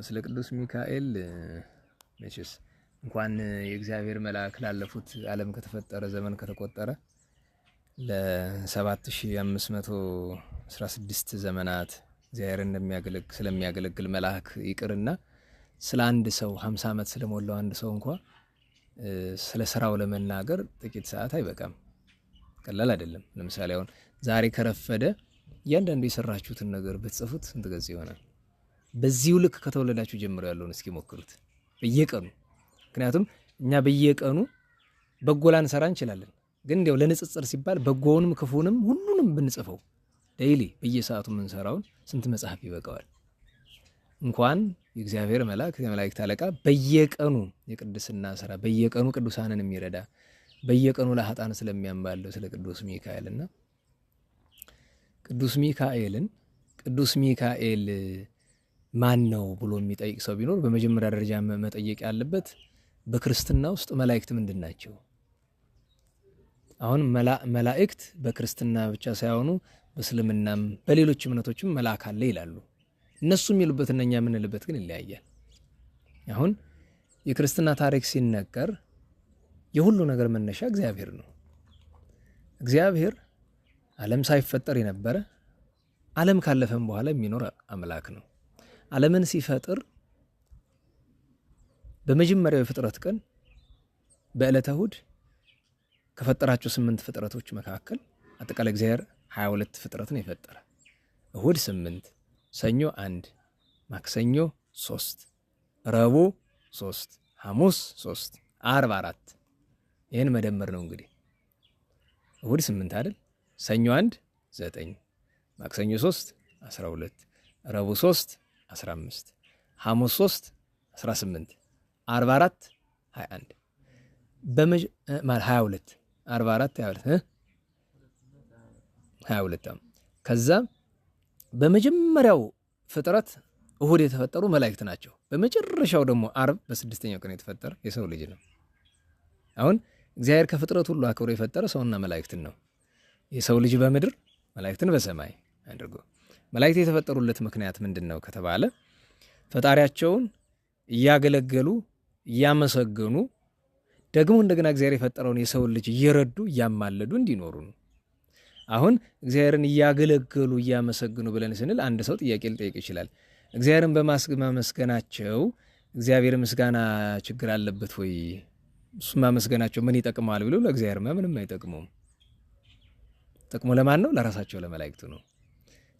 ስለ ቅዱስ ሚካኤል መቼስ እንኳን የእግዚአብሔር መልአክ ላለፉት ዓለም ከተፈጠረ ዘመን ከተቆጠረ ለ7516 ዘመናት እግዚአብሔር ስለሚያገለግል መልአክ ይቅርና ስለ አንድ ሰው 50 ዓመት ስለሞላው አንድ ሰው እንኳን ስለ ስራው ለመናገር ጥቂት ሰዓት አይበቃም። ቀላል አይደለም። ለምሳሌ አሁን ዛሬ ከረፈደ እያንዳንዱ የሰራችሁትን ነገር ብትጽፉት ስንት ገጽ ይሆናል? በዚሁ ልክ ከተወለዳችሁ ጀምሮ ያለውን እስኪ ሞክሩት በየቀኑ። ምክንያቱም እኛ በየቀኑ በጎ ላንሰራ እንችላለን፣ ግን እንዲያው ለንጽጽር ሲባል በጎውንም ክፉንም ሁሉንም ብንጽፈው ዴይሊ በየሰዓቱ የምንሰራውን ስንት መጽሐፍ ይበቃዋል? እንኳን የእግዚአብሔር መልአክ የመላእክት አለቃ በየቀኑ የቅድስና ስራ በየቀኑ ቅዱሳንን የሚረዳ በየቀኑ ለኃጥአን ስለሚያምባለው ስለ ቅዱስ ሚካኤልና ቅዱስ ሚካኤል ማን ነው ብሎ የሚጠይቅ ሰው ቢኖር በመጀመሪያ ደረጃ መጠየቅ ያለበት በክርስትና ውስጥ መላእክት ምንድን ናቸው? አሁን መላእክት በክርስትና ብቻ ሳይሆኑ በእስልምናም በሌሎች እምነቶችም መልአክ አለ ይላሉ። እነሱ የሚሉበትና እኛ የምንልበት ግን ይለያያል። አሁን የክርስትና ታሪክ ሲነገር የሁሉ ነገር መነሻ እግዚአብሔር ነው። እግዚአብሔር ዓለም ሳይፈጠር የነበረ ዓለም ካለፈም በኋላ የሚኖር አምላክ ነው። ዓለምን ሲፈጥር በመጀመሪያው የፍጥረት ቀን በዕለተ እሑድ ከፈጠራቸው 8 ፍጥረቶች መካከል አጠቃላይ እግዚአብሔር 22 ፍጥረትን የፈጠረ እሑድ 8፣ ሰኞ 1፣ ማክሰኞ 3፣ ረቡዕ 3፣ ሐሙስ 3፣ ዓርብ 4። ይህን መደመር ነው እንግዲህ እሑድ 8 አይደል? ሰኞ 1 9፣ ማክሰኞ 3 12፣ ረቡዕ 3 15፣ ሐሙስ 3 18፣ ዓርብ 4 21 22 44 22 ከዛ በመጀመሪያው ፍጥረት እሑድ የተፈጠሩ መላእክት ናቸው። በመጨረሻው ደግሞ ዓርብ በስድስተኛው ቀን የተፈጠረ የሰው ልጅ ነው። አሁን እግዚአብሔር ከፍጥረት ሁሉ አክብሮ የፈጠረ ሰውና መላእክትን ነው። የሰው ልጅ በምድር መላእክትን በሰማይ አድርጎ። መላእክት የተፈጠሩለት ምክንያት ምንድነው ከተባለ ፈጣሪያቸውን እያገለገሉ እያመሰገኑ ደግሞ እንደገና እግዚአብሔር የፈጠረውን የሰው ልጅ እየረዱ እያማለዱ እንዲኖሩ ነው። አሁን እግዚአብሔርን እያገለገሉ እያመሰግኑ ብለን ስንል አንድ ሰው ጥያቄ ሊጠይቅ ይችላል። እግዚአብሔርን በማመስገናቸው እግዚአብሔር ምስጋና ችግር አለበት ወይ? እሱ ማመስገናቸው ምን ይጠቅማል ብሎ ለእግዚአብሔር ምንም አይጠቅመውም። ጥቅሙ ለማን ነው? ለራሳቸው ለመላእክቱ ነው።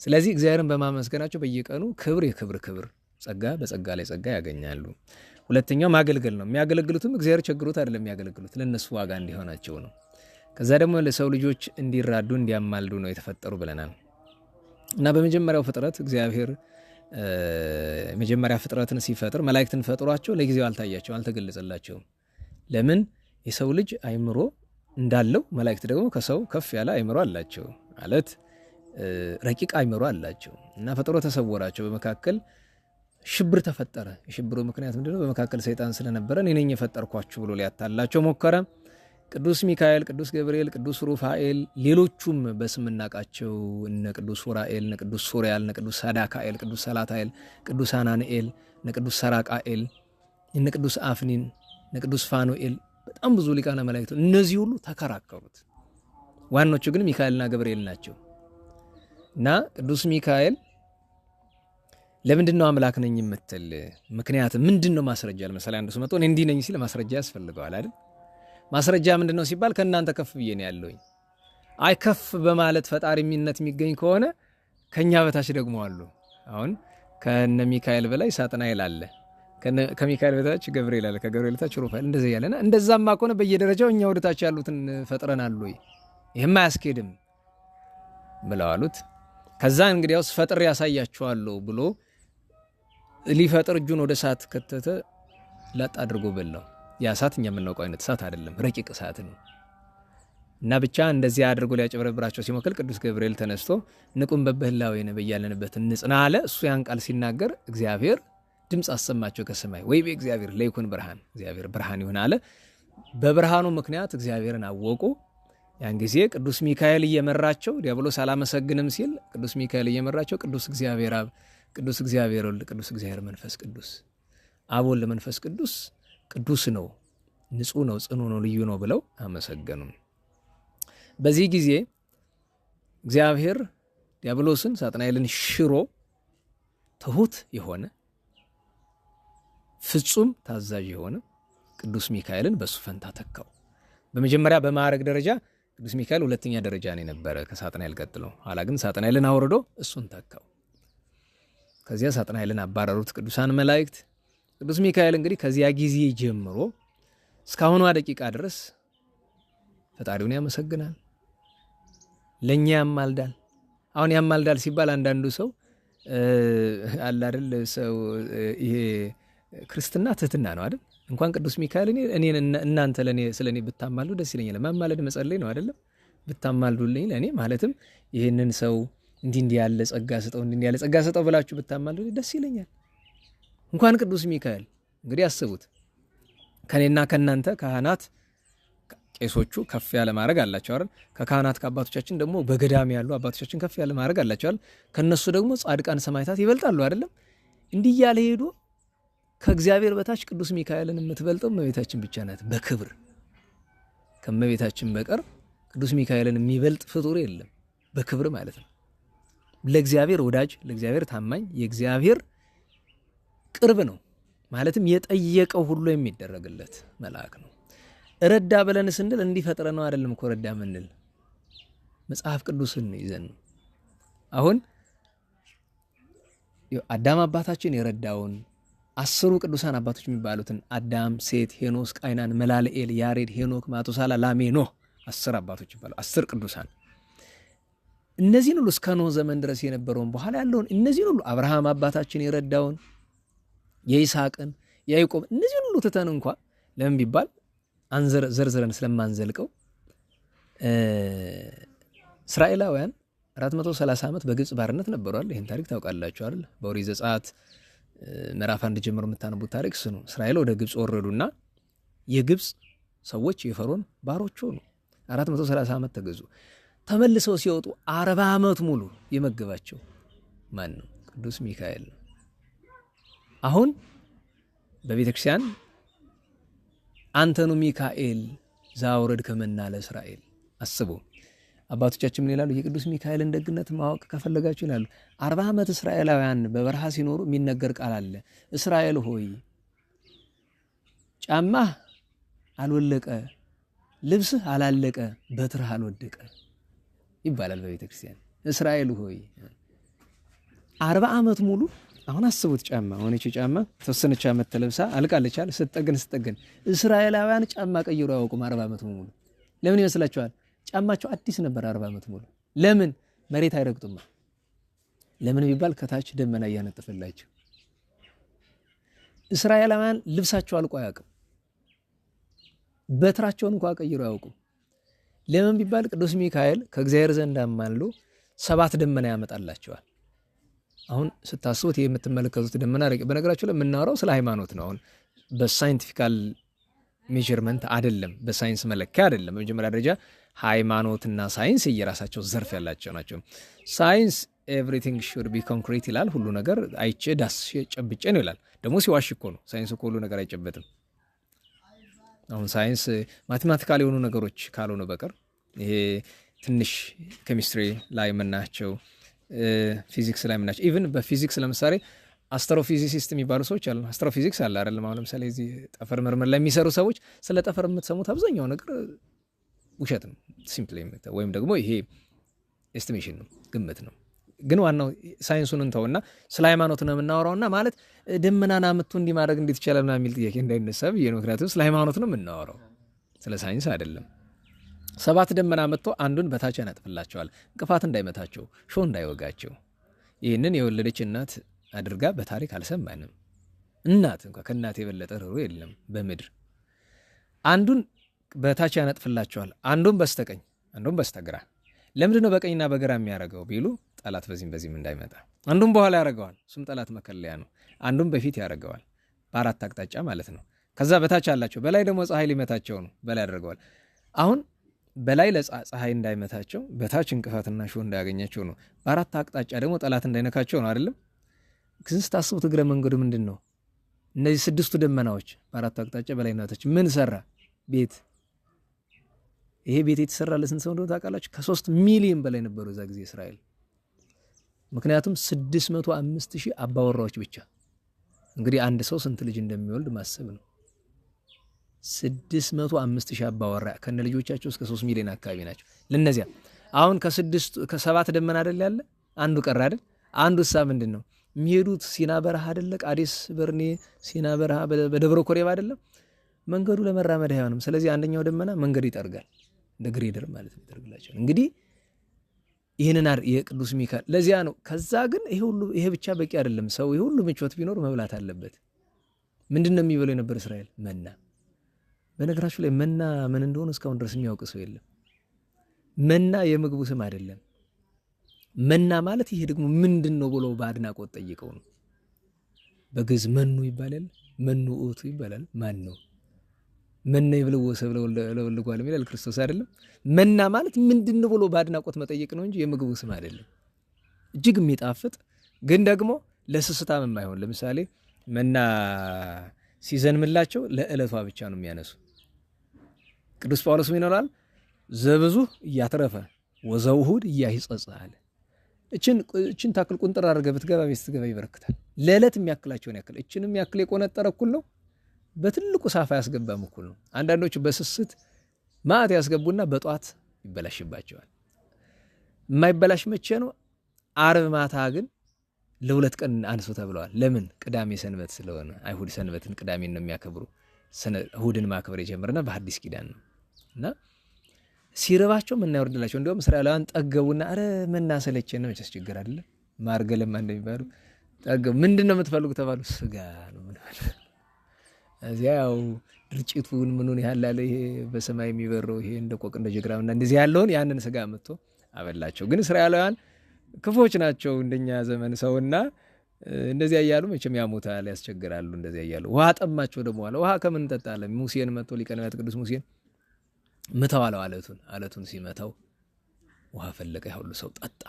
ስለዚህ እግዚአብሔርን በማመስገናቸው በየቀኑ ክብር የክብር ጸጋ በጸጋ ላይ ጸጋ ያገኛሉ። ሁለተኛው ማገልገል ነው። የሚያገለግሉትም እግዚአብሔር ቸግሮት አይደለም የሚያገለግሉት፣ ለነሱ ዋጋ እንዲሆናቸው ነው። ከዛ ደግሞ ለሰው ልጆች እንዲራዱ እንዲያማልዱ ነው የተፈጠሩ ብለናል። እና በመጀመሪያው ፍጥረት እግዚአብሔር መጀመሪያ ፍጥረትን ሲፈጥር መላእክትን ፈጥሯቸው ለጊዜው አልታያቸው አልተገለጸላቸውም። ለምን? የሰው ልጅ አይምሮ እንዳለው መላእክት ደግሞ ከሰው ከፍ ያለ አይምሮ አላቸው ማለት ረቂቅ አይምሮ አላቸው። እና ፈጥሮ ተሰወራቸው። በመካከል ሽብር ተፈጠረ። የሽብሩ ምክንያት ምንድነው? በመካከል ሰይጣን ስለነበረ እኔ ነኝ የፈጠርኳችሁ ብሎ ሊያታላቸው ሞከረ። ቅዱስ ሚካኤል፣ ቅዱስ ገብርኤል፣ ቅዱስ ሩፋኤል ሌሎቹም በስም እናቃቸው እነ ቅዱስ ኡራኤል፣ እነ ቅዱስ ሱሪያል፣ እነ ቅዱስ ሳዳካኤል፣ ቅዱስ ሰላታኤል፣ ቅዱስ አናንኤል፣ እነ ቅዱስ ሰራቃኤል፣ እነ ቅዱስ አፍኒን፣ እነ ቅዱስ ፋኑኤል በጣም ብዙ ሊቃነ መላእክት እነዚህ ሁሉ ተከራከሩት። ዋናዎቹ ግን ሚካኤልና ገብርኤል ናቸው። እና ቅዱስ ሚካኤል ለምንድነው አምላክ ነኝ የምትል ምክንያት ምንድነው? ማስረጃ ለምሳሌ አንዱ ሰው መጥቶ እኔ እንዲህ ነኝ ሲል ማስረጃ ያስፈልገዋል አይደል? ማስረጃ ምንድነው ሲባል ከእናንተ ከፍ ብዬ ነው ያለውኝ። አይ ከፍ በማለት ፈጣሪነት የሚገኝ ከሆነ ከኛ በታች ደግሞ አሉ። አሁን ከነ ሚካኤል በላይ ሳጥናኤል አለ፣ ከሚካኤል በታች ገብርኤል አለ፣ ከገብርኤል በታች ሩፋኤል እንደዚህ ያለና እንደዛማ ከሆነ በየደረጃው እኛ ወደ ታች ያሉትን ፈጥረናል ወይ? ይሄማ አያስኬድም ብለው አሉት። ከዛ እንግዲያውስ ፈጥሬ ያሳያቸዋለሁ ብሎ ሊፈጥር እጁን ወደ እሳት ከተተ፣ ለጥ አድርጎ በላው። ያ እሳት እኛ የምናውቀው አይነት እሳት አይደለም፣ ረቂቅ እሳት ነው። እና ብቻ እንደዚህ አድርጎ ሊያጨበረብራቸው ሲሞክል ቅዱስ ገብርኤል ተነስቶ ንቁም በበህላዌነ በያለንበት እንጽና አለ። እሱ ያን ቃል ሲናገር እግዚአብሔር ድምፅ አሰማቸው ከሰማይ፣ ወይ በእግዚአብሔር ለይኩን ብርሃን፣ እግዚአብሔር ብርሃን ይሁን አለ። በብርሃኑ ምክንያት እግዚአብሔርን አወቁ። ያን ጊዜ ቅዱስ ሚካኤል እየመራቸው ዲያብሎስ አላመሰግንም ሲል ቅዱስ ሚካኤል እየመራቸው ቅዱስ እግዚአብሔር አብ፣ ቅዱስ እግዚአብሔር ወልድ፣ ቅዱስ እግዚአብሔር መንፈስ ቅዱስ፣ አብ ወልድ መንፈስ ቅዱስ ቅዱስ ነው፣ ንጹሕ ነው፣ ጽኑ ነው፣ ልዩ ነው ብለው አመሰገኑ። በዚህ ጊዜ እግዚአብሔር ዲያብሎስን ሳጥናኤልን ሽሮ ትሁት የሆነ ፍጹም ታዛዥ የሆነ ቅዱስ ሚካኤልን በሱ ፈንታ ተካው። በመጀመሪያ በማዕረግ ደረጃ ቅዱስ ሚካኤል ሁለተኛ ደረጃ ነው የነበረ ከሳጥናኤል ቀጥሎ። ኋላ ግን ሳጥናኤልን አውርዶ እሱን ተካው። ከዚያ ሳጥናኤልን አባረሩት ቅዱሳን መላእክት። ቅዱስ ሚካኤል እንግዲህ ከዚያ ጊዜ ጀምሮ እስካሁኗ ደቂቃ ድረስ ፈጣሪውን ያመሰግናል፣ ለኛ ያማልዳል። አሁን ያማልዳል ሲባል አንዳንዱ ሰው አለ አይደል፣ ሰው ይሄ ክርስትና ትህትና ነው አይደል? እንኳን ቅዱስ ሚካኤል እኔን እናንተ ለኔ ስለኔ ብታማልዱ ደስ ይለኛል። ማማለድ መጸለይ ነው አይደለም? ብታማልዱልኝ ለኔ ማለትም ይሄንን ሰው እንዲህ ያለ ጸጋ ሰጠው እንዲህ ያለ ጸጋ ሰጠው ብላችሁ ብታማልዱ ደስ ይለኛል። እንኳን ቅዱስ ሚካኤል እንግዲህ አስቡት፣ ከኔና ከናንተ ካህናት ቄሶቹ ከፍ ያለ ማዕረግ አላቸው አይደል? ከካህናት ከአባቶቻችን ደግሞ በገዳም ያሉ አባቶቻችን ከፍ ያለ ማዕረግ አላቸው አይደል? ከነሱ ደግሞ ጻድቃን ሰማዕታት ይበልጣሉ አይደለም? እንዲህ ያለ ሄዶ ከእግዚአብሔር በታች ቅዱስ ሚካኤልን የምትበልጠው እመቤታችን ብቻ ናት በክብር። ከእመቤታችን በቀር ቅዱስ ሚካኤልን የሚበልጥ ፍጡር የለም በክብር ማለት ነው። ለእግዚአብሔር ወዳጅ፣ ለእግዚአብሔር ታማኝ፣ የእግዚአብሔር ቅርብ ነው ማለትም የጠየቀው ሁሉ የሚደረግለት መልአክ ነው። ረዳ ብለን ስንል እንዲፈጥረ ነው አይደለም እኮ ረዳ ምንል መጽሐፍ ቅዱስን ይዘን ነው። አሁን አዳም አባታችን የረዳውን 10 ቅዱሳን አባቶች የሚባሉትን አዳም፣ ሴት፣ ሄኖስ፣ ቃይናን፣ መላልኤል፣ ያሬድ፣ ሄኖክ፣ ማቱሳላ፣ ላሜ፣ ኖህ 10 አባቶች ይባላሉ። 10 ቅዱሳን እነዚህን ሁሉ እስከ ኖህ ዘመን ድረስ የነበረውን በኋላ ያለውን እነዚህን ሁሉ አብርሃም አባታችን የረዳውን የይስሐቅን፣ የያዕቆብ እነዚህን ሁሉ ትተን እንኳ ለምን ቢባል ዘርዝረን ስለማንዘልቀው እስራኤላውያን 430 ዓመት በግብጽ ባርነት ነበሯል። ይህን ታሪክ ታውቃላችሁ አይደል? በኦሪት ዘጸአት ምዕራፍ 1 ጀምሮ የምታነቡት ታሪክ እሱ ነው። እስራኤል ወደ ግብጽ ወረዱና የግብጽ ሰዎች የፈርዖን ባሮች ሆኑ። 430 ዓመት ተገዙ። ተመልሰው ሲወጡ 40 ዓመት ሙሉ የመገባቸው ማን ነው? ቅዱስ ሚካኤል ነው። አሁን በቤተ ክርስቲያን አንተኑ ሚካኤል ዛውረድ ከመና ለእስራኤል አስቡ። አባቶቻችን ምን ይላሉ? የቅዱስ ሚካኤልን ደግነት ማወቅ ከፈለጋችሁ ይላሉ 40 ዓመት እስራኤላውያን በበረሃ ሲኖሩ የሚነገር ቃል አለ። እስራኤል ሆይ ጫማህ አልወለቀ፣ ልብስህ አላለቀ፣ በትርህ አልወደቀ ይባላል በቤተ ክርስቲያን። እስራኤል ሆይ 40 ዓመት ሙሉ አሁን አስቡት፣ ጫማ ሆነች ጫማ ተወሰነች ዓመት ተለብሳ አልቃለች አይደል? ስትጠገን እስራኤላውያን ጫማ ቀይሮ ያውቁም 40 ዓመት ሙሉ። ለምን ይመስላችኋል? ጫማቸው አዲስ ነበር 40 ዓመት ሙሉ። ለምን? መሬት አይረግጡም። ለምን ቢባል ከታች ደመና እያነጠፈላቸው። እስራኤላውያን ልብሳቸው አልቆ አያውቅም። በትራቸውን እንኳን ቀይሮ አያውቁም። ለምን ቢባል ቅዱስ ሚካኤል ከእግዚአብሔር ዘንድ አማልዶ 7 ደመና ያመጣላቸዋል። አሁን ስታስቡት የምትመለከቱት ደመና በነገራችሁ ላይ የምናወራው ስለ ሃይማኖት ነው። አሁን በሳይንቲፊካል ሜዠርመንት አይደለም፣ በሳይንስ መለኪያ አይደለም። በመጀመሪያ ደረጃ ሃይማኖትና ሳይንስ የራሳቸው ዘርፍ ያላቸው ናቸው። ሳይንስ ኤቭሪቲንግ ሹድ ቢ ኮንክሪት ይላል። ሁሉ ነገር አይቼ ዳስሼ ጨብጬ ነው ይላል። ደግሞ ሲዋሽ እኮ ነው። ሳይንስ እኮ ሁሉ ነገር አይጨበጥም። አሁን ሳይንስ ማቴማቲካል የሆኑ ነገሮች ካልሆነ በቀር ይሄ ትንሽ ኬሚስትሪ ላይ የምናያቸው ፊዚክስ ላይ ምናቸው ኢቭን በፊዚክስ ለምሳሌ አስትሮፊዚሲስት የሚባሉ ሰዎች አሉ። አስትሮፊዚክስ አለ አይደለም? አሁን ለምሳሌ እዚህ ጠፈር ምርምር ላይ የሚሰሩ ሰዎች ስለ ጠፈር የምትሰሙት አብዛኛው ነገር ውሸት ነው፣ ሲምፕሊ ወይም ደግሞ ይሄ ኤስቲሜሽን ነው፣ ግምት ነው። ግን ዋናው ሳይንሱን እንተውና ስለ ሃይማኖት ነው የምናወራውና ማለት ደመናና ምቱ እንዲህ ማድረግ እንዴት ይቻላል ምናምን የሚል ጥያቄ እንዳይነሳ ብዬ ነው። ምክንያቱም ስለ ሃይማኖት ነው የምናወራው፣ ስለ ሳይንስ አይደለም። 7 ደመና መጥቶ አንዱን በታች ያነጥፍላቸዋል፣ እንቅፋት እንዳይመታቸው፣ ሾህ እንዳይወጋቸው። ይህንን የወለደች እናት አድርጋ በታሪክ አልሰማንም። እናት እንኳ ከእናት የበለጠ ርኅሩ የለም በምድር። አንዱን በታች ያነጥፍላቸዋል፣ አንዱን በስተቀኝ አንዱን በስተግራ። ለምንድን ነው በቀኝና በግራ የሚያደርገው ቢሉ ጠላት በዚህም እንዳይመጣ። አንዱን በኋላ ያደርገዋል፣ እሱም ጠላት መከለያ ነው። አንዱን በፊት ያደርገዋል፣ በ4 አቅጣጫ ማለት ነው። ከዛ በታች አላቸው፣ በላይ ደግሞ ፀሐይ ሊመታቸው ነው፣ በላይ ያደርገዋል። አሁን በላይ ለፀሐይ እንዳይመታቸው፣ በታች እንቅፋትና ሾህ እንዳያገኛቸው ነው። በ4 አቅጣጫ ደግሞ ጠላት እንዳይነካቸው ነው አይደለም? ግን ስታስቡት እግረ መንገዱ ምንድነው? እነዚህ 6ቱ ደመናዎች በአራቱ አቅጣጫ በላይና በታች ምን ሰራ? ቤት። ይሄ ቤት የተሰራ ለስንት ሰው እንደሆነ ታውቃላችሁ? ከ3 ሚሊዮን በላይ ነበሩ እዛ ጊዜ እስራኤል። ምክንያቱም 605,000 አባወራዎች ብቻ። እንግዲህ አንድ ሰው ስንት ልጅ እንደሚወልድ ማሰብ ነው። 605,000 አባወራ ከነ ልጆቻቸው እስከ 3 ሚሊዮን አካባቢ ናቸው። ለነዚያ አሁን ከ7 ደመና አይደል ያለ አንዱ ቀረ አይደል? አንዱ ሳ ምንድነው የሚሄዱት? ሲና በረሃ አይደለ? ቃዴስ በርኔ ሲና በረሃ በደብረ ኮሬብ አይደለም? መንገዱ ለመራመድ አይሆንም። ስለዚህ አንደኛው ደመና መንገድ ይጠርጋል፣ እንደ ግሬደር ማለት ነው ይጠርግላቸው። እንግዲህ ይሄንን የቅዱስ ሚካኤል ለዚያ ነው። ከዛ ግን ይሄ ብቻ በቂ አይደለም። ሰው ይሄ ሁሉ ምቾት ቢኖር መብላት አለበት። ምንድነው የሚበለው የነበር እስራኤል? መና። በነገራችሁ ላይ መና ምን እንደሆነ እስካሁን ድረስ የሚያውቅ ሰው የለም። መና የምግቡ ስም አይደለም። መና ማለት ይሄ ደግሞ ምንድነው ብሎ በአድናቆት ጠይቀው ነው። በግዕዝ መኑ ይባላል፣ መኑ ኦቱ ይባላል። ማን ነው መና ይብለው ወሰብ ለወልጓል ይላል ክርስቶስ አይደለም? መና ማለት ምንድነው ብሎ በአድናቆት መጠየቅ ነው እንጂ የምግቡ ስም አይደለም። እጅግ የሚጣፍጥ ግን ደግሞ ለስስታም የማይሆን ለምሳሌ መና ሲዘንምላቸው ለዕለቷ ብቻ ነው የሚያነሱ። ቅዱስ ጳውሎስ ምን ይላል? ዘብዙ እያተረፈ ወዘውሁድ እያይጸጻለ። እችን ታክል ቁንጥር አድርገህ ብትገባ ቤት ስትገባ ይበረክታል። ለዕለት የሚያክላቸውን ያክል እችንም ያክል የቆነጠረ እኩል ነው። በትልቁ ሳፋ ያስገባም እኩል ነው። አንዳንዶቹ በስስት ማዕት ያስገቡና በጧት ይበላሽባቸዋል። የማይበላሽ መቼ ነው? ዓርብ ማታ ግን ለ2 ቀን አንሱ ተብለዋል። ለምን? ቅዳሜ ሰንበት ስለሆነ። አይሁድ ሰንበትን ቅዳሜን ነው የሚያከብሩ። እሁድን ማክበር የጀመረና በሐዲስ ኪዳን ነው። እና ሲረባቸው መና ይወርድላቸው። እንደውም እስራኤላውያን ጠገቡና አረ መና ሰለቸን ነው ችግር አይደለም ማርገለማ እንደሚባሉ ጠገቡ። ምንድነው የምትፈልጉ ተባሉ። ስጋ ነው ማለት እዚያው ድርጭቱን ምኑን ያላለ ይሄ በሰማይ የሚበረው ይሄ እንደ ቆቅ እንደ ጀግራምና እንደዚህ ያለውን ያንን ስጋ መጥቶ አበላቸው። ግን እስራኤላውያን ክፎች ናቸው እንደኛ ዘመን ሰውና እንደዚያ እያሉ መቼም ያሞታል ያስቸግራሉ። እንደዚያ እያሉ ውሃ ጠማቸው። ደግሞ አለ ውሃ ከምን እንጠጣለን? ሙሴን መጥቶ ሊቀ ነቢያት ቅዱስ ሙሴን ምተው አለው። አለቱን ሲመታው ውሃ ፈለቀ። ሁሉ ሰው ጠጣ።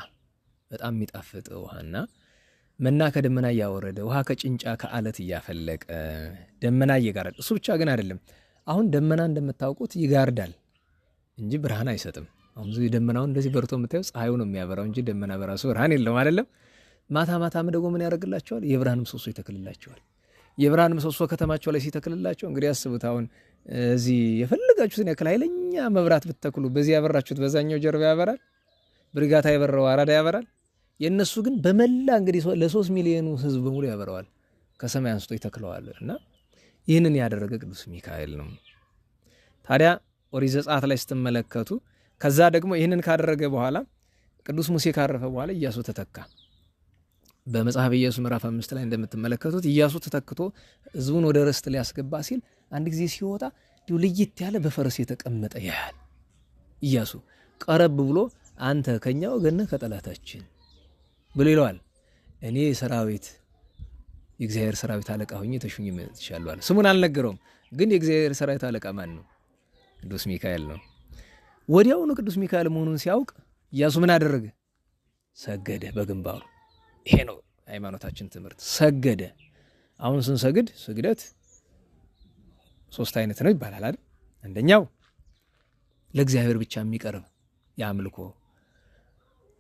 በጣም የሚጣፍጥ ውሃና መና ከደመና እያወረደ ውሃ ከጭንጫ ከአለት እያፈለቀ ደመና እየጋረደ። እሱ ብቻ ግን አይደለም። አሁን ደመና እንደምታውቁት ይጋርዳል እንጂ ብርሃን አይሰጥም። አሁን ደመናውን እንደዚህ በርቶ የምታየው ፀሐዩ ነው የሚያበራው እንጂ ደመና በራሱ ብርሃን የለውም አይደለም። ማታ ማታም ደግሞ ምን ያደርግላቸዋል? የብርሃን ምሰሶ ይተክልላቸዋል። የብርሃን ምሰሶ ከተማቸው ላይ ሲተክልላቸው እንግዲህ አስቡት። አሁን እዚህ የፈለጋችሁትን ያክል ኃይለኛ መብራት ብትተክሉ በዚህ ያበራችሁት በዛኛው ጀርባ ያበራል። ብርጋታ ያበራው አራዳ ያበራል። የነሱ ግን በመላ እንግዲህ ለ3 ሚሊዮኑ ህዝብ በሙሉ ያበራዋል። ከሰማይ አንስቶ ይተክለዋል። እና ይህንን ያደረገ ቅዱስ ሚካኤል ነው። ታዲያ ኦሪት ዘጸአት ላይ ስትመለከቱ ከዛ ደግሞ ይህንን ካደረገ በኋላ ቅዱስ ሙሴ ካረፈ በኋላ ኢያሱ ተተካ። በመጽሐፈ ኢያሱ ምዕራፍ 5 ላይ እንደምትመለከቱት ኢያሱ ተተክቶ ህዝቡን ወደ ርስት ሊያስገባ ሲል አንድ ጊዜ ሲወጣ ለየት ያለ በፈረስ የተቀመጠ ያያል። ኢያሱ ቀረብ ብሎ አንተ ከኛ ወገን ነህ ከጠላታችን ብሎ ይለዋል። እኔ ሰራዊት የእግዚአብሔር ሰራዊት አለቃ ሆኜ ተሹኝ መጥቻለሁ አለ። ስሙን አልነገረውም፣ ግን የእግዚአብሔር ሰራዊት አለቃ ማን ነው? ቅዱስ ሚካኤል ነው። ወዲያውኑ ቅዱስ ሚካኤል መሆኑን ሲያውቅ ኢያሱ ምን አደረገ? ሰገደ በግንባሩ። ይሄ ነው ሃይማኖታችን ትምህርት፣ ሰገደ። አሁን ስንሰግድ ስግደት 3 አይነት ነው ይባላል አይደል? አንደኛው ለእግዚአብሔር ብቻ የሚቀርብ የአምልኮ፣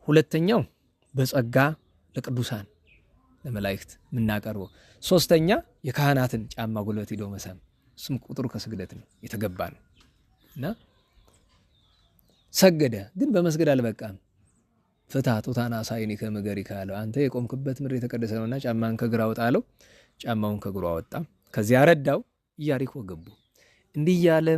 ሁለተኛው በጸጋ ለቅዱሳን ለመላእክት የምናቀርበው፣ ሶስተኛ የካህናትን ጫማ ጉልበት ሄዶ መሳም። ስም ቁጥሩ ከስግደት ነው የተገባ ነው። እና ሰገደ። ግን በመስገድ አልበቃም። ፍታት ወታና ሳይኒ ከመገሪ ካለው አንተ የቆምክበት ምድር የተቀደሰ ነውና ጫማን ከግራ አውጣ አለው። ጫማውን ከግሩ አወጣ። ከዚያ ረዳው። ኢያሪኮ ገቡ። እንዲህ ያለ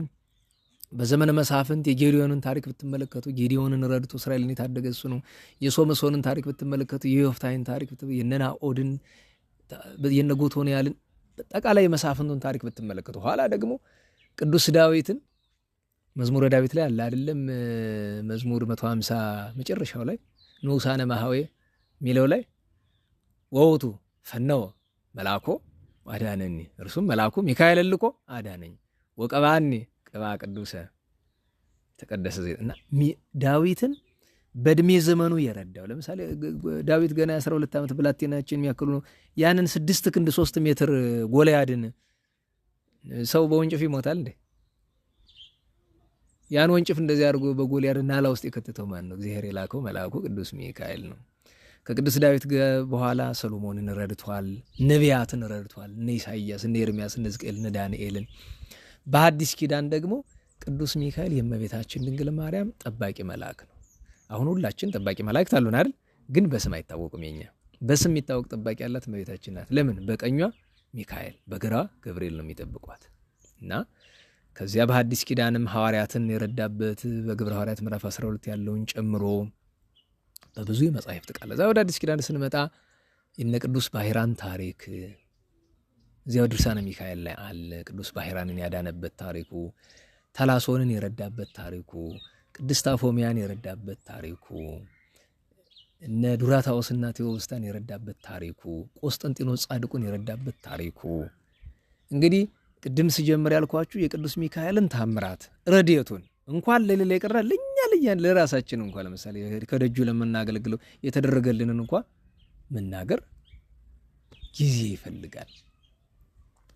በዘመነ መሳፍንት የጌዲዮንን ታሪክ ብትመለከቱ ጌዲዮንን ረድቶ እስራኤልን የታደገ እሱ ነው። የሶምሶንን ታሪክ ብትመለከቱ የዮፍታሔን ታሪክ ብትመለከቱ የነናኦድን የነጎቶንያልን ጠቃላይ መሳፍንቱን ታሪክ ብትመለከቱ ኋላ ደግሞ ቅዱስ ዳዊትን መዝሙረ ዳዊት ላይ አለ አይደለም? መዝሙር 150 መጨረሻው ላይ ንዑሳነ ማህዌ ሚለው ላይ ወውቱ ፈነወ መልአኮ አዳነኒ፣ እርሱም መልአኩ ሚካኤል ልኮ አዳነኝ፣ ወቀባኒ ቅባ ቅዱሰ ተቀደሰ ዘይት እና ዳዊትን በእድሜ ዘመኑ የረዳው። ለምሳሌ ዳዊት ገና 12 ዓመት ብላቴናችን የሚያክሉ ነው። ያንን 6 ክንድ 3 ሜትር ጎልያድን ሰው በወንጭፍ ይሞታል እንዴ? ያን ወንጭፍ እንደዚህ አድርጎ በጎልያድ ናላ ውስጥ የከተተው ማን ነው? እግዚአብሔር የላከው መልአኩ ቅዱስ ሚካኤል ነው። ከቅዱስ ዳዊት በኋላ ሰሎሞንን ረድቷል፣ ነቢያትን ረድቷል፣ እነ ኢሳይያስ፣ እነ ኤርምያስ፣ እነ ሕዝቅኤል፣ እነ ዳንኤልን። በአዲስ ኪዳን ደግሞ ቅዱስ ሚካኤል የእመቤታችን ድንግል ማርያም ጠባቂ መልአክ ነው። አሁን ሁላችን ጠባቂ መላእክት አሉን አይደል? ግን በስም አይታወቁም። የኛ በስም የሚታወቅ ጠባቂ ያላት እመቤታችን ናት። ለምን? በቀኟ ሚካኤል፣ በግራ ገብርኤል ነው የሚጠብቋት። እና ከዚያ በሐዲስ ኪዳንም ሐዋርያትን የረዳበት በግብረ ሐዋርያት ምዕራፍ 12 ያለውን ጨምሮ በብዙ የመጻሕፍት ቃል። እዛ ወደ አዲስ ኪዳን ስንመጣ የነ ቅዱስ ባሕራን ታሪክ እዚያው ድርሳነ ሚካኤል ላይ አለ። ቅዱስ ባሕራንን ያዳነበት ታሪኩ፣ ተላሶንን የረዳበት ታሪኩ፣ ቅድስት አፎሚያን የረዳበት ታሪኩ፣ እነ ዱራታዎስና ቴዎብስታን የረዳበት ታሪኩ፣ ቆስጠንጢኖስ ጻድቁን የረዳበት ታሪኩ። እንግዲህ ቅድም ስጀምር ያልኳችሁ የቅዱስ ሚካኤልን ታምራት ረድኤቱን እንኳን ለሌላ ይቀራ ለኛ ለራሳችን እንኳን ለምሳሌ ከደጁ ለምናገለግለው የተደረገልንን እንኳን መናገር ጊዜ ይፈልጋል።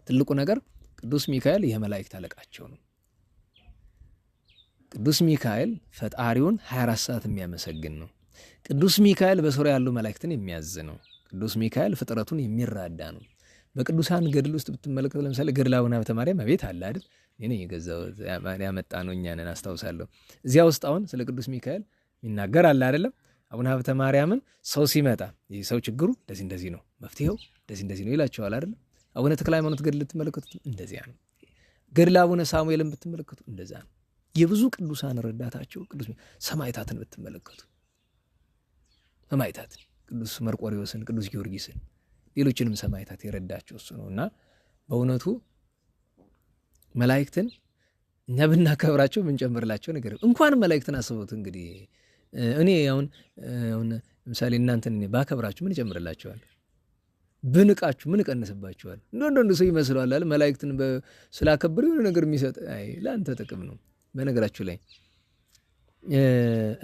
ትልቁ ነገር ቅዱስ ሚካኤል የመላእክት አለቃቸው ነው። ቅዱስ ሚካኤል ፈጣሪውን 24 ሰዓት የሚያመሰግን ነው። ቅዱስ ሚካኤል በሶሪያ ያሉ መላእክትን የሚያዝ ነው። ቅዱስ ሚካኤል ፍጥረቱን የሚራዳ ነው። በቅዱሳን ገድል ውስጥ ብትመለከቱ ለምሳሌ ገድለ አቡነ ሀብተ ማርያም ቤት አለ አይደል? እኔ የገዛው ያመጣ ነው እኛንን አስታውሳለሁ። እዚያ ውስጥ አሁን ስለ ቅዱስ ሚካኤል የሚናገር አለ አይደለም? አቡነ ሀብተ ማርያምን ሰው ሲመጣ ይህ ሰው ችግሩ እንደዚህ ነው፣ መፍትሄው እንደዚህ ነው ይላቸዋል አይደለም? አቡነ ተክለ ሃይማኖት ገድል ብትመለከቱት እንደዚያ ነው። ገድለ አቡነ ሳሙኤልን ብትመለከቱ እንደዛ ነው። የብዙ ቅዱሳን ረዳታቸው ቅዱስ ሰማዕታትን ብትመለከቱ ሰማዕታት ቅዱስ መርቆሬዎስን፣ ቅዱስ ጊዮርጊስን፣ ሌሎችንም ሰማዕታት የረዳቸው እሱ ነውና በእውነቱ መላእክትን እኛ ብናከብራቸው ብንጨምርላቸው ነገር እንኳን መላእክትን አስቡት። እንግዲህ እኔ አሁን ለምሳሌ እናንተን እኔ ባከብራችሁ ምን እጨምርላችኋል? ብንቃችሁ ምን እቀንስባችኋል? እንደው ሰው ይመስለዋል አይደል? መላእክትን ስላከብር የሆነ ነገር የሚሰጥ አይ ለአንተ ጥቅም ነው። በነገራችሁ ላይ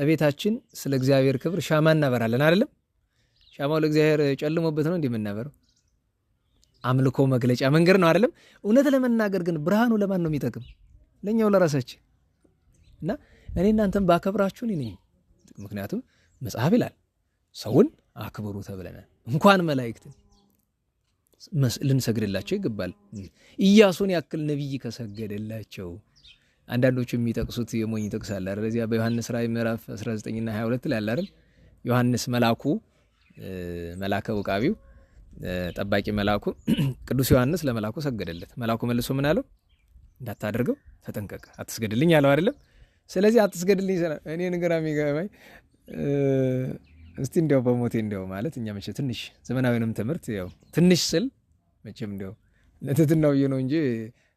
እቤታችን ስለ እግዚአብሔር ክብር ሻማ እናበራለን አይደለም? ሻማው ለእግዚአብሔር ጨልሞበት ነው እንደምናበረው አምልኮ መግለጫ መንገድ ነው አይደለም? እውነት ለመናገር ግን ብርሃኑ ለማን ነው የሚጠቅም? ለኛው ለራሳችን። እና እኔ እናንተም ባከብራችሁ እኔ ነኝ። ምክንያቱም መጽሐፍ ይላል ሰውን አክብሩ ተብለናል። እንኳን መላእክትን ልንሰግድላቸው ይገባል። ኢያሱን ያክል ነቢይ ከሰገደላቸው አንዳንዶቹ የሚጠቅሱት የሞኝ ጥቅስ አለ አይደል? እዚያ በዮሐንስ ራእይ ምዕራፍ 19 እና 22 ላይ አለ አይደል? ዮሐንስ መልአከ ውቃቢው ጠባቂ መልአኩ ቅዱስ ዮሐንስ ለመልአኩ ሰገደለት። መልአኩ መልሶ ምን አለው? እንዳታደርገው ተጠንቀቅ፣ አትስገድልኝ አለው አይደለም? ስለዚህ አትስገድልኝ እኔ ነገር የሚገባኝ እስቲ እንዲያው በሞቴ እንዲያው ማለት እኛ መቼ ትንሽ ዘመናዊንም ትምህርት ያው ትንሽ ስል መቼም እንዲያው ለትትናው ነው እንጂ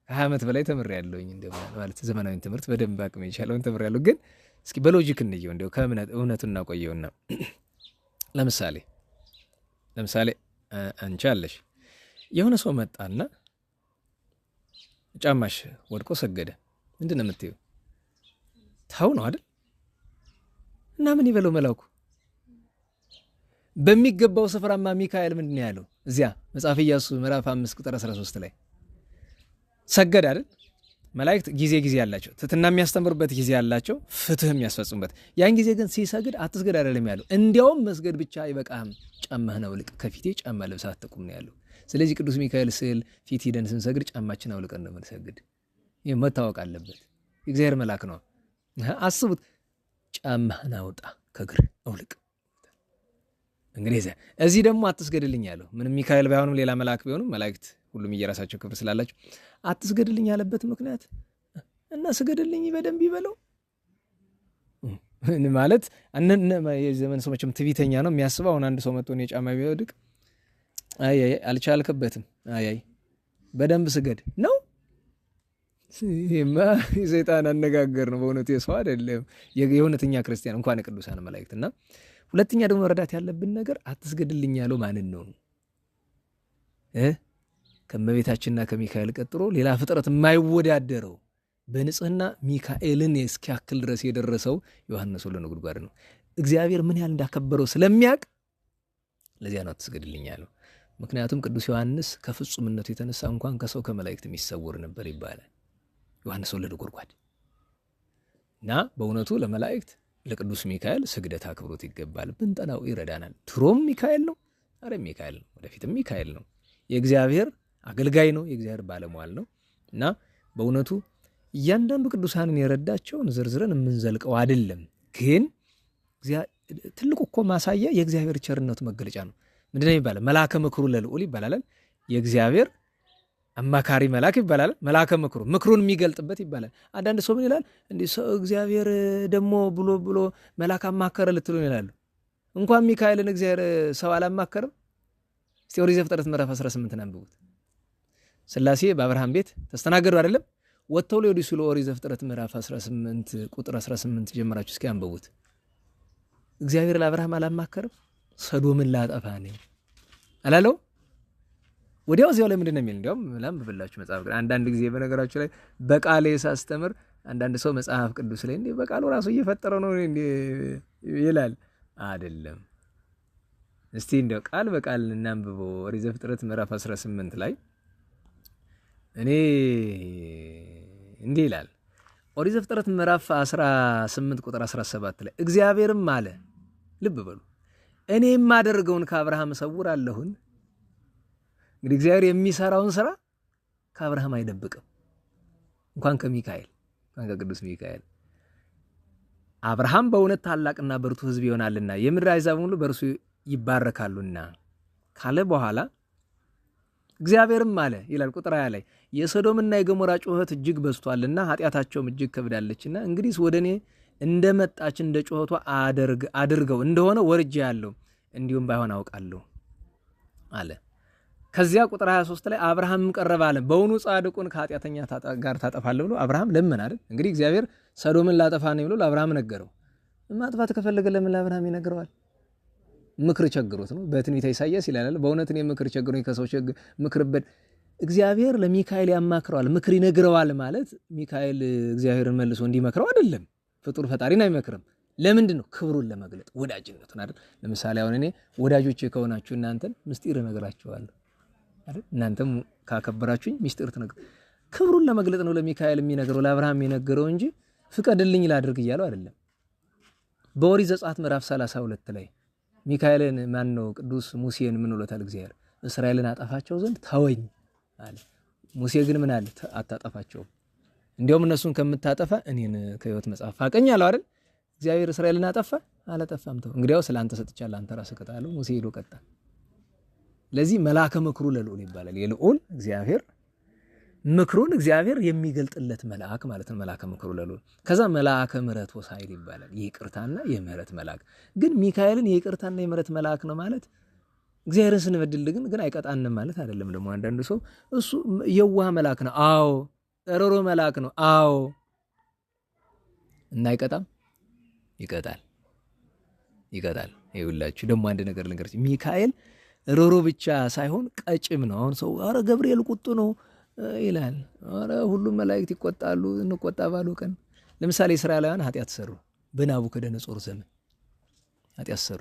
20 ዓመት በላይ ተምሬያለሁኝ። እንዲያው ማለት ዘመናዊን ትምህርት በደንብ አቅም የቻለውን ተምሬያለሁ። ግን እስኪ በሎጂክ እንየው እንዲያው ከእምነት እውነቱን እናቆየውና ለምሳሌ አንቺ አለሽ የሆነ ሰው መጣና ጫማሽ ወድቆ ሰገደ። ምንድን ነው የምትይው? ታው ነው አይደል? እና ምን ይበለው መልአኩ? በሚገባው ስፍራማ ሚካኤል ምንድን ነው ያለው? እዚያ መጽሐፈ ኢያሱ ምዕራፍ 5 ቁጥር 13 ላይ ሰገደ አይደል? መላእክት ጊዜ ያላቸው ትሕትና የሚያስተምሩበት ጊዜ ያላቸው፣ ፍትህ የሚያስፈጽሙበት። ያን ጊዜ ግን ሲሰግድ አትስገድ አይደለም ያለው። እንዲያውም መስገድ ብቻ አይበቃም፣ ጫማህን አውልቅ፣ ከፊቴ ጫማ ለብሰህ አትቁም ነው ያለው። ስለዚህ ቅዱስ ሚካኤል ስዕል ፊት ሂደን ስንሰግድ ጫማችን አውልቀን ነው የምንሰግድ። ይህ መታወቅ አለበት። የእግዚአብሔር መልአክ ነው። አስቡት፣ ጫማህን አውጣ፣ ከእግር አውልቅ። እንግዲህ እዚህ ደግሞ አትስገድልኝ ያለው ምንም ሚካኤል ባይሆንም ሌላ መልአክ ቢሆንም መላእክት ሁሉም እየራሳቸው ክብር ስላላቸው አትስገድልኝ ያለበት ምክንያት እና ስገድልኝ በደንብ ይበለው ማለት የዘመን ሰው መቼም ትዕቢተኛ ነው የሚያስበው። አሁን አንድ ሰው መጥቶ እኔ ጫማ ቢወድቅ አይ አልቻልክበትም፣ አይ በደንብ ስገድ ነው። ይሄማ የሰይጣን አነጋገር ነው በእውነቱ፣ የሰው አይደለም የእውነተኛ ክርስቲያን እንኳን ቅዱሳን መላእክትና። ሁለተኛ ደግሞ መረዳት ያለብን ነገር አትስገድልኝ ያለው ማንን ነው? ከእመቤታችንና ከሚካኤል ቀጥሎ ሌላ ፍጥረት የማይወዳደረው በንጽህና ሚካኤልን እስኪያክል ድረስ የደረሰው ዮሐንስ ወልደ ነጎድጓድ ነው። እግዚአብሔር ምን ያህል እንዳከበረው ስለሚያውቅ ለዚያ ነው አትስገድልኝ ያለው። ምክንያቱም ቅዱስ ዮሐንስ ከፍጹምነቱ የተነሳ እንኳን ከሰው ከመላእክት የሚሰወር ነበር ይባላል። ዮሐንስ ወልደ ጎድጓድ እና በእውነቱ ለመላእክት ለቅዱስ ሚካኤል ስግደት አክብሮት ይገባል። ብንጠላው ይረዳናል። ድሮም ሚካኤል ነው፣ ዛሬም ሚካኤል ነው፣ ወደፊትም ሚካኤል ነው። የእግዚአብሔር አገልጋይ ነው፣ የእግዚአብሔር ባለሟል ነው እና በእውነቱ እያንዳንዱ ቅዱሳንን የረዳቸውን ዝርዝረን የምንዘልቀው አይደለም። ግን ትልቁ እኮ ማሳያ የእግዚአብሔር ቸርነቱ መገለጫ ነው። ምንድነው ይባላል? መልአከ ምክሩ ለልዑል ይባላል። የእግዚአብሔር አማካሪ መልአክ ይባላል። መልአከ ምክሩ ምክሩን የሚገልጥበት ይባላል። አንዳንድ ሰው ምን ይላል? እንዲህ ሰው እግዚአብሔር ደግሞ ብሎ መልአክ አማከረ ልትሉን ይላሉ። እንኳን ሚካኤልን እግዚአብሔር ሰው አላማከረም። እስቲ ኦሪት ዘፍጥረት ምዕራፍ 18 አንብቡት። ሥላሴ በአብርሃም ቤት ተስተናገዱ አይደለም? ወጥተው ሊወዱ ሲሉ ኦሪት ዘፍጥረት ምዕራፍ 18 ቁጥር 18 ጀምራችሁ እስኪ አንብቡት። እግዚአብሔር ለአብርሃም አላማከረም? ሰዶምን ላጠፋ ነኝ አላለው? ወዲያው እዚያው ላይ ምንድነው የሚል? እንዲያውም ላንብብላችሁ መጽሐፍ ቅዱስ። አንዳንድ ጊዜ በነገራችሁ ላይ በቃሌ ሳስተምር አንዳንድ ሰው መጽሐፍ ቅዱስ ላይ እንዴ በቃሉ ራሱ እየፈጠረው ነው እንዴ ይላል። አይደለም። እስቲ እንደው ቃል በቃል እናንብበው። ኦሪት ዘፍጥረት ምዕራፍ 18 ላይ እኔ እንዲህ ይላል። ኦሪት ዘፍጥረት ምዕራፍ 18 ቁጥር 17 ላይ እግዚአብሔርም አለ፣ ልብ በሉ፣ እኔ የማደርገውን ከአብርሃም እሰውራለሁን? እንግዲህ እግዚአብሔር የሚሰራውን ስራ ከአብርሃም አይደብቅም። እንኳን ከሚካኤል እንኳን ከቅዱስ ሚካኤል አብርሃም በእውነት ታላቅና ብርቱ ሕዝብ ይሆናልና የምድር አሕዛብ ሁሉ በእርሱ ይባረካሉና ካለ በኋላ እግዚአብሔርም አለ ይላል ቁጥር 20 ላይ የሶዶምና የገሞራ ጩኸት እጅግ በዝቷልና ኃጢአታቸውም እጅግ ከብዳለችና እንግዲህ ወደ እኔ እንደመጣች እንደ ጩኸቷ አድርገው እንደሆነ ወርጄ ያለው እንዲሁም ባይሆን አውቃለሁ አለ። ከዚያ ቁጥር 23 ላይ አብርሃም ቀረበ አለ፣ በእውኑ ጻድቁን ከኃጢአተኛ ጋር ታጠፋለህ ብሎ አብርሃም ለምን አይደል? እንግዲህ እግዚአብሔር ሰዶምን ላጠፋ ነው ብሎ ለአብርሃም ነገረው። ማጥፋት ከፈለገ ለምን ለአብርሃም ይነግረዋል? ምክር ቸግሮት ነው። በትንቢተ ኢሳይያስ ይላል በእውነት እኔ ምክር ቸግሮኝ ከሰው ምክርበት እግዚአብሔር ለሚካኤል ያማክረዋል፣ ምክር ይነግረዋል ማለት ሚካኤል እግዚአብሔርን መልሶ እንዲመክረው አይደለም። ፍጡር ፈጣሪን አይመክርም። ለምንድን ነው? ክብሩን ለመግለጥ ወዳጅነቱን አይደል? ለምሳሌ አሁን እኔ ወዳጆቼ ከሆናችሁ እናንተን ምስጢር እነግራችኋለሁ አይደል? እናንተም ካከበራችሁኝ ምስጢር ትነግሩ። ክብሩን ለመግለጥ ነው ለሚካኤል የሚነግረው ለአብርሃም የነገረው እንጂ ፍቀድልኝ ላድርግ እያለው አይደለም። በኦሪት ዘጸአት ምዕራፍ 32 ላይ ሚካኤልን ማን ነው ቅዱስ ሙሴን ምን ብሎታል? እግዚአብሔር እስራኤልን አጠፋቸው ዘንድ ተወኝ አለ። ሙሴ ግን ምን አለ? አታጠፋቸውም፣ እንዲያውም እነሱን ከምታጠፋ እኔን ከሕይወት መጽሐፍ አቀኝ አለው አይደል? እግዚአብሔር እስራኤልን አጠፋ አላጠፋም? ተው እንግዲያው ስላንተ ሰጥቻለሁ፣ አንተ ራስህ ቅጣ አለው። ሙሴ ሄዶ ቀጣ። ለዚህ መልአከ ምክሩ ለልዑል ይባላል። የልዑል እግዚአብሔር ምክሩን እግዚአብሔር የሚገልጥለት መልአክ ማለት ነው። መልአከ ምክሩ ለልዑል። ከዛ መልአከ ምሕረት ወሳይል ይባላል። የይቅርታና የምህረት መልአክ። ግን ሚካኤልን የይቅርታና የምህረት መልአክ ነው ማለት እግዚአብሔርን ስንበድል ግን አይቀጣንም ማለት አይደለም። ደግሞ አንዳንዱ ሰው እሱ የዋህ መልአክ ነው፣ አዎ፣ ሮሮ መልአክ ነው፣ አዎ፣ እና አይቀጣም? ይቀጣል። ይኸውላችሁ ደግሞ አንድ ነገር ልንገራችሁ። ሚካኤል ሮሮ ብቻ ሳይሆን ቀጭም ነው። አሁን ሰው አረ ገብርኤል ቁጡ ነው ይላል። አረ ሁሉም መላእክት ይቆጣሉ፣ እንቆጣ ባሉ ቀን። ለምሳሌ እስራኤላውያን ኃጢአት ሰሩ። በናቡከደነጾር ዘመን ኃጢአት ሰሩ።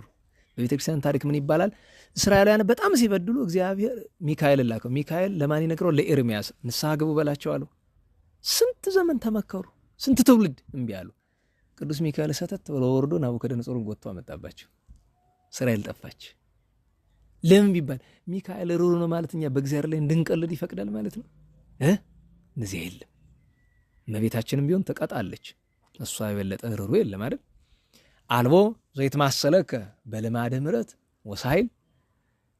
በቤተክርስቲያን ታሪክ ምን ይባላል? እስራኤላውያን በጣም ሲበድሉ እግዚአብሔር ሚካኤል ላከው። ሚካኤል ለማን ይነግረው? ለኤርሚያስ ንስሐ ግቡ በላቸው አለው። ስንት ዘመን ተመከሩ፣ ስንት ትውልድ እምቢ አሉ። ቅዱስ ሚካኤል ሰተት ብሎ ወርዶ ናቡከደነጾርን ጎትቶ አመጣባቸው። እስራኤል ጠፋች። ለምን ቢባል ሚካኤል ሩሩ ነው ማለት እኛ በእግዚአብሔር ላይ እንድንቀልድ ይፈቅዳል ማለት ነው። እንደዚህ የለም። እመቤታችንም ቢሆን ተቀጣለች። እሷ የበለጠ ሩሩ የለም አይደል? አልቦ ዘይትማሰለከ በልማደ ምሕረት ወሳይል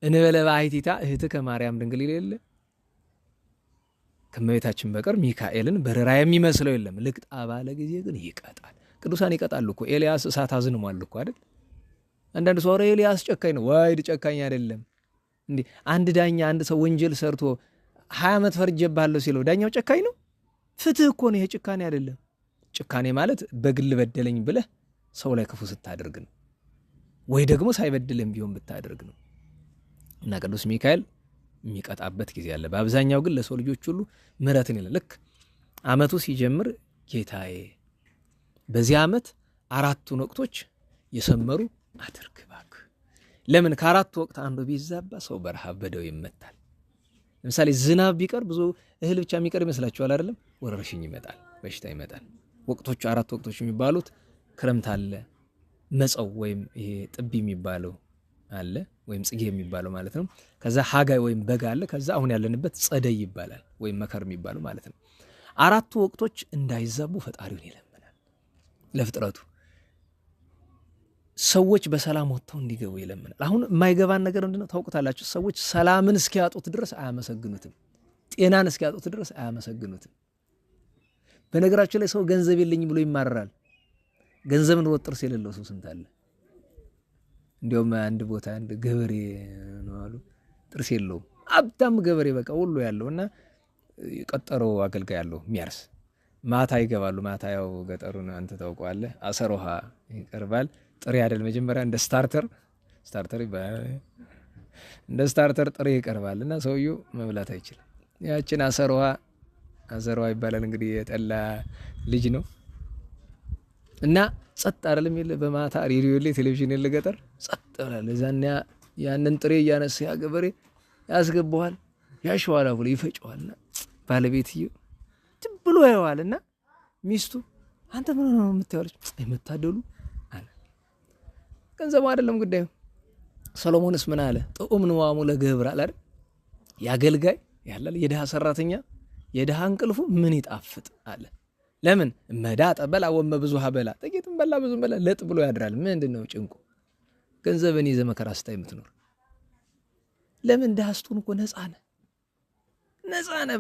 እንበለ ባሕቲታ እህትከ ማርያም ድንግል ይሌለ። ከእመቤታችን በቀር ሚካኤልን በርራ የሚመስለው የለም። ልቅጣ ባለ ጊዜ ግን ይቀጣል። ቅዱሳን ይቀጣሉ እኮ። ኤልያስ እሳት አዝንሟል እኮ አይደል? አንዳንድ ሰው ኤልያስ ጨካኝ ነው። ዋይድ ጨካኝ አይደለም እንዴ? አንድ ዳኛ አንድ ሰው ወንጀል ሰርቶ 20 ዓመት ፈርጄብሃለሁ ሲለው ዳኛው ጨካኝ ነው? ፍትህ እኮ ነው። ይሄ ጭካኔ አይደለም። ጭካኔ ማለት በግል በደለኝ ብለህ ሰው ላይ ክፉ ስታደርግ ነው፣ ወይ ደግሞ ሳይበድልም ቢሆን ብታደርግ ነው። እና ቅዱስ ሚካኤል የሚቀጣበት ጊዜ አለ። በአብዛኛው ግን ለሰው ልጆች ሁሉ ምሕረትን ይላል። ልክ ዓመቱ ሲጀምር ጌታዬ በዚህ ዓመት 4ቱን ወቅቶች የሰመሩ አድርግ እባክህ። ለምን ከአራት ወቅት አንዱ ቢዛባ ሰው በረሃብ በደዌ ይመታል። ለምሳሌ ዝናብ ቢቀር ብዙ እህል ብቻ የሚቀር ይመስላችኋል አይደለም? ወረርሽኝ ይመጣል፣ በሽታ ይመጣል። ወቅቶቹ አራት ወቅቶች የሚባሉት ክረምት አለ፣ መጸው ወይም ይሄ ጥቢ የሚባለው አለ ወይም ጽጌ የሚባለው ማለት ነው። ከዛ ሐጋይ ወይም በጋ አለ። ከዛ አሁን ያለንበት ጸደይ ይባላል ወይም መከር የሚባለው ማለት ነው። አራቱ ወቅቶች እንዳይዛቡ ፈጣሪውን ይለምናል ለፍጥረቱ። ሰዎች በሰላም ወጥተው እንዲገቡ ይለምናል። አሁን የማይገባን ነገር ምንድነው ታውቁታላችሁ? ሰዎች ሰላምን እስኪያጡት ድረስ አያመሰግኑትም። ጤናን እስኪያጡት ድረስ አያመሰግኑትም። በነገራችን ላይ ሰው ገንዘብ የለኝም ብሎ ይማረራል። ገንዘብን ወጥር የሌለው ሰው ስንት አለ። እንዲያውም አንድ ቦታ አንድ ገበሬ ነው አሉ፣ ጥርስ የለውም፣ ሀብታም ገበሬ በቃ ሁሉ ያለውና የቀጠረው አገልጋይ ያለው የሚያርስ ማታ ይገባሉ። ማታ ያው ገጠሩን አንተ ታውቀዋለህ፣ አሰር ውሃ ይቀርባል። ጥሬ አይደል መጀመሪያ እንደ ስታርተር ይባላል። እንደ ስታርተር ጥሬ ይቀርባልና ሰውየው መብላት አይችልም። ያችን አሰር ውሃ ይባላል እንግዲህ የጠላ ልጅ ነው እና ጸጥ አይደለም የለ በማታ ሬዲዮ የለ ቴሌቪዥን የለ ገጠር ጸጥ ብሏል። እዛና ያንን ጥሬ እያነሳ ገበሬ ያስገባዋል፣ ያሸዋል፣ አሁን ይፈጨዋልና ባለቤትየው ዝም ብሎ ያዋልና ሚስቱ አንተ ምን ነው የምታወራች? አይመታደሉ አለ። ገንዘቡ አይደለም ጉዳዩ። ሰሎሞንስ ምን አለ? ጥዑም ንዋሙ ለገብር አለ አይደል? ያገልጋይ ያላል የድሃ ሰራተኛ የድሃ እንቅልፉ ምን ይጣፍጥ አለ። ለምን መዳ ጠበላ ወመ ብዙሃ በላ፣ ጥቂትም በላ ብዙም በላ ለጥ ብሎ ያድራል። ምንድነው ጭንቁ? ገንዘብን ይዘህ መከራ ስታይ የምትኖር ለምን? ድሃ ስትሆን እኮ ነፃ ነህ።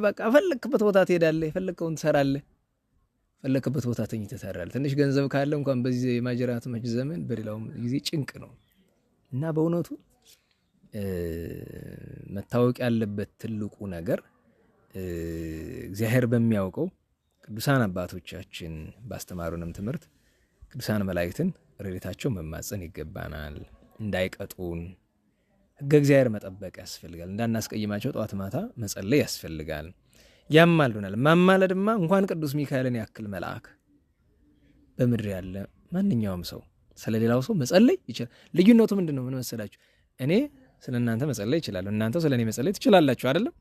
በቃ ፈለክበት ቦታ ትሄዳለህ፣ የፈለከውን ትሰራለህ፣ ፈለክበት ቦታ ተኝተህ ትሰራለህ። ትንሽ ገንዘብ ካለ እንኳን በዚህ የማጀራት መች ዘመን በሌላውም ጊዜ ጭንቅ ነው እና በእውነቱ መታወቅ ያለበት ትልቁ ነገር እግዚአብሔር በሚያውቀው ቅዱሳን አባቶቻችን ባስተማሩንም ትምህርት ቅዱሳን መላእክትን ረድኤታቸው መማፀን ይገባናል። እንዳይቀጡን ሕገ እግዚአብሔር መጠበቅ ያስፈልጋል። እንዳናስቀይማቸው ጠዋት ማታ መጸለይ ያስፈልጋል። ያማልዱናል። ማማለድማ እንኳን ቅዱስ ሚካኤልን ያክል መልአክ በምድር ያለ ማንኛውም ሰው ስለሌላው ሰው መጸለይ ይችላል። ልዩነቱ ምንድነው? ምን መሰላችሁ? እኔ ስለ እናንተ መጸለይ ይችላል፣ እናንተ ስለ እኔ መጸለይ ትችላላችሁ አይደለም?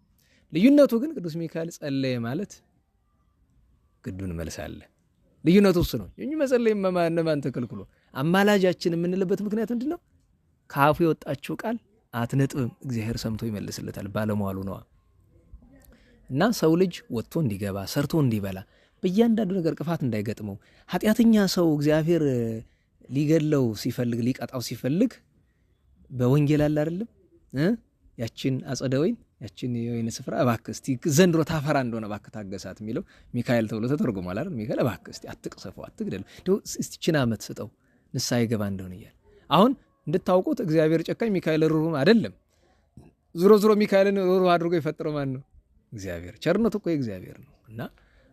ልዩነቱ ግን ቅዱስ ሚካኤል ጸለየ ማለት ግዱን መልሳለ። ልዩነቱ እሱ ነው። የኛ መጸለይ ማን ተከልክሎ አማላጃችን የምንልበት ምክንያት ምንድነው? ከአፉ የወጣችው ቃል አትነጥብም፣ እግዚአብሔር ሰምቶ ይመልስለታል። ባለሟሉ ነው እና ሰው ልጅ ወጥቶ እንዲገባ ሰርቶ እንዲበላ በእያንዳንዱ ነገር ቅፋት እንዳይገጥመው ኃጢአተኛ ሰው እግዚአብሔር ሊገለው ሲፈልግ ሊቀጣው ሲፈልግ በወንጌል አለ አይደለም ያችን አጸደ ወይን ያችን የወይን ስፍራ እባክህ እስቲ ዘንድሮ ታፈራ እንደሆነ እባክህ ታገሳት የሚለው ሚካኤል ተብሎ ተተርጉሟል አይደል? ሚካኤል እባክህ እስቲ አትቅሰፈው፣ አትግደል፣ እስቲ ችን ዓመት ስጠው ንስሐ ይገባ እንደሆነ ይላል። አሁን እንድታውቁት እግዚአብሔር ጨካኝ ሚካኤል ሩህሩህ አይደለም። ዙሮ ሚካኤልን ሩህሩህ አድርጎ የፈጠረው ማን ነው? እግዚአብሔር። ቸርነቱ እኮ እግዚአብሔር ነው እና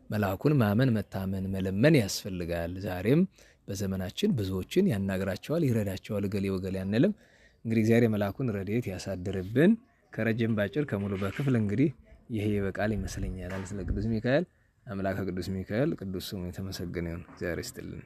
መልአኩን ማመን መታመን መለመን ያስፈልጋል። ዛሬም በዘመናችን ብዙዎችን ያናግራቸዋል፣ ይረዳቸዋል። እገሌ ወገሌ አንልም። እንግዲህ እግዚአብሔር የመልአኩን ረድኤት ያሳድርብን። ከረጅም ባጭር ከሙሉ በክፍል እንግዲህ ይሄ በቃል ይመስለኛል ስለ ቅዱስ ሚካኤል። አምላከ ቅዱስ ሚካኤል ቅዱስ ስሙ የተመሰገነ ይሁን። እግዚአብሔር ይስጥልን።